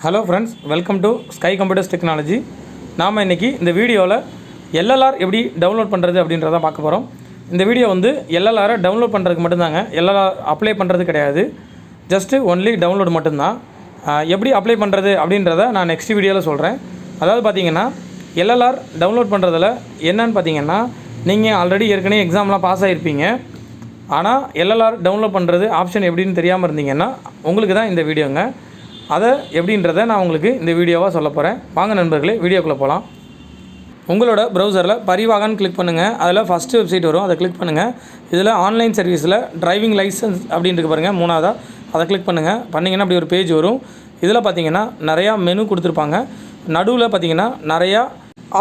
Hello friends, welcome to sky computers technology. நாம் இன்றைக்கி இந்த வீடியோவில் எல்எல்ஆர் எப்படி டவுன்லோட் பண்ணுறது அப்படின்றத பார்க்க போகிறோம். இந்த வீடியோ வந்து எல்எல்ஆரை டவுன்லோட் பண்ணுறதுக்கு மட்டும்தாங்க. எல்எல்ஆர் அப்ளை பண்ணுறது கிடையாது, ஜஸ்ட்டு ஒன்லி டவுன்லோடு மட்டும்தான். எப்படி அப்ளை பண்ணுறது அப்படின்றத நான் நெக்ஸ்ட் வீடியோவில் சொல்கிறேன். அதாவது பார்த்திங்கன்னா எல்எல்ஆர் டவுன்லோட் பண்ணுறதில் என்னன்னு பார்த்தீங்கன்னா, நீங்கள் ஆல்ரெடி ஏற்கனவே எக்ஸாம்லாம் பாஸ் ஆகிருப்பீங்க. ஆனால் எல்எல்ஆர் டவுன்லோட் பண்ணுறது ஆப்ஷன் எப்படின்னு தெரியாமல் இருந்தீங்கன்னா உங்களுக்கு தான் இந்த வீடியோங்க. அதை எப்படின்றத நான் உங்களுக்கு இந்த வீடியோவாக சொல்ல போகிறேன். வாங்க நண்பர்களே, வீடியோக்குள்ளே போகலாம். உங்களோட ப்ரௌசரில் பரிவாகன் கிளிக் பண்ணுங்கள். அதில் ஃபஸ்ட்டு வெப்சைட் வரும், அதை கிளிக் பண்ணுங்கள். இதில் ஆன்லைன் சர்வீஸில் டிரைவிங் லைசன்ஸ் அப்படின்ட்டு பாருங்கள், மூணாவதாக அதை கிளிக் பண்ணுங்கள். பண்ணிங்கன்னா அப்படி ஒரு பேஜ் வரும். இதில் பார்த்தீங்கன்னா நிறையா மெனு கொடுத்துருப்பாங்க. நடுவில் பார்த்தீங்கன்னா நிறையா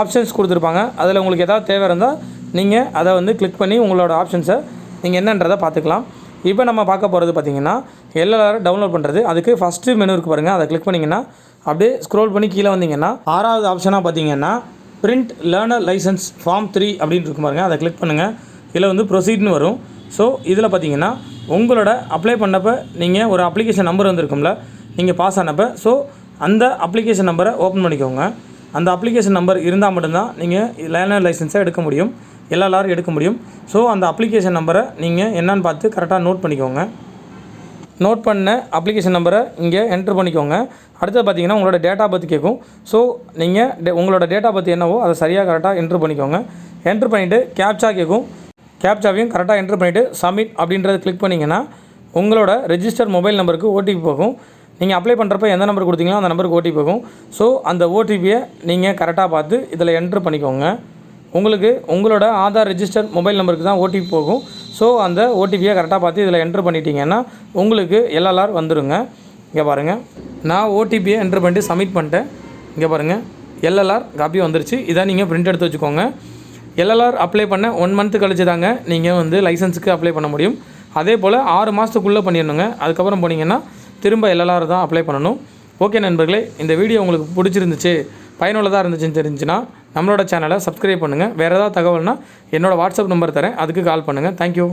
ஆப்ஷன்ஸ் கொடுத்துருப்பாங்க. அதில் உங்களுக்கு எதாவது தேவை இருந்தால் நீங்கள் அதை வந்து கிளிக் பண்ணி உங்களோட ஆப்ஷன்ஸை நீங்கள் என்னன்றதை பார்த்துக்கலாம். இப்போ நம்ம பார்க்க போகிறது பார்த்திங்கன்னா எல்எல்ஆர் டவுன்லோட் பண்ணுறது. அதுக்கு ஃபஸ்ட்டு மெனு இருக்குது பாருங்கள், அதை கிளிக் பண்ணிங்கன்னா அப்படியே ஸ்க்ரோல் பண்ணி கீழே வந்தீங்கன்னா 6வது ஆப்ஷனாக பார்த்தீங்கன்னா பிரிண்ட் லேர்னர் லைசன்ஸ் ஃபார்ம் 3 அப்படின்னு இருக்கு பாருங்கள், அதை கிளிக் பண்ணுங்கள். இதில் வந்து ப்ரொசீட்னு வரும். ஸோ இதில் பார்த்தீங்கன்னா உங்களோட அப்ளை பண்ணப்போ நீங்கள் ஒரு அப்ளிகேஷன் நம்பர் வந்துருக்கும்ல, நீங்கள் பாஸ் ஆனப்போ, ஸோ அந்த அப்ளிகேஷன் நம்பரை ஓப்பன் பண்ணிக்கோங்க. அந்த அப்ளிகேஷன் நம்பர் இருந்தால் மட்டும்தான் நீங்கள் லேர்னர் லைசன்ஸை எடுக்க முடியும், எல்எல்ஆர் எடுக்க முடியும். ஸோ அந்த அப்ளிகேஷன் நம்பரை நீங்கள் என்னன்னு பார்த்து கரெக்டாக நோட் பண்ணிக்கோங்க. நோட் பண்ண அப்ளிகேஷன் நம்பரை இங்கே என்ட்ரு பண்ணிக்கோங்க. அடுத்தது பார்த்திங்கன்னா உங்களோட டேட் ஆஃப் பர்த் கேட்கும். ஸோ நீங்கள் உங்களோட டேட் ஆஃப் பர்த் என்னவோ அதை சரியாக கரெக்டாக என்ட்ரு பண்ணிக்கோங்க. என்ட்ரு பண்ணிவிட்டு கேப்சா கேட்கும். கேப்சாவையும் கரெக்டாக என்ட்ரு பண்ணிவிட்டு சப்மிட் அப்படின்றத கிளிக் பண்ணிங்கன்னா உங்களோட ரெஜிஸ்டர் மொபைல் நம்பருக்கு ஓடிபி போகும். நீங்கள் அப்ளை பண்ணுறப்ப எந்த நம்பர் கொடுத்தீங்களோ அந்த நம்பருக்கு ஓடிபி போகும். ஸோ அந்த ஓடிபியை நீங்கள் கரெக்டாக பார்த்து இதில் என்ட்ரு பண்ணிக்கோங்க. உங்களுக்கு உங்களோட ஆதார் ரெஜிஸ்டர் மொபைல் நம்பருக்கு தான் ஓடிபி போகும். ஸோ அந்த ஓடிபியை கரெக்டாக பார்த்து இதில் என்ட்ரு பண்ணிட்டீங்கன்னா உங்களுக்கு எல்எல்ஆர் வந்துடுங்க. இங்கே பாருங்கள், நான் ஓடிபியை என்ட்ரு பண்ணிட்டு சப்மிட் பண்ணிட்டேன். இங்கே பாருங்கள், எல்எல்ஆர் காப்பி வந்துருச்சு. இதை நீங்கள் பிரிண்ட் எடுத்து வச்சுக்கோங்க. எல்எல்ஆர் அப்ளை பண்ண 1 மந்த் கழிச்சு தாங்க நீங்கள் வந்து லைசன்ஸுக்கு அப்ளை பண்ண முடியும். அதே போல் 6 மாதத்துக்குள்ளே பண்ணிடணுங்க. அதுக்கப்புறம் போனீங்கன்னா திரும்ப எல்எல்ஆர் தான் அப்ளை பண்ணணும். ஓகே நண்பர்களே, இந்த வீடியோ உங்களுக்கு பிடிச்சிருந்துச்சு, பயனுள்ளதாக இருந்துச்சுன்னு தெரிஞ்சுன்னா நம்மளோட சேனலை சப்ஸ்கிரைப் பண்ணுங்கள். வேறு ஏதாவது தகவல்னால் என்னோடய வாட்ஸ்அப் நம்பர் தரேன், அதுக்கு கால் பண்ணுங்கள். தேங்க்யூ.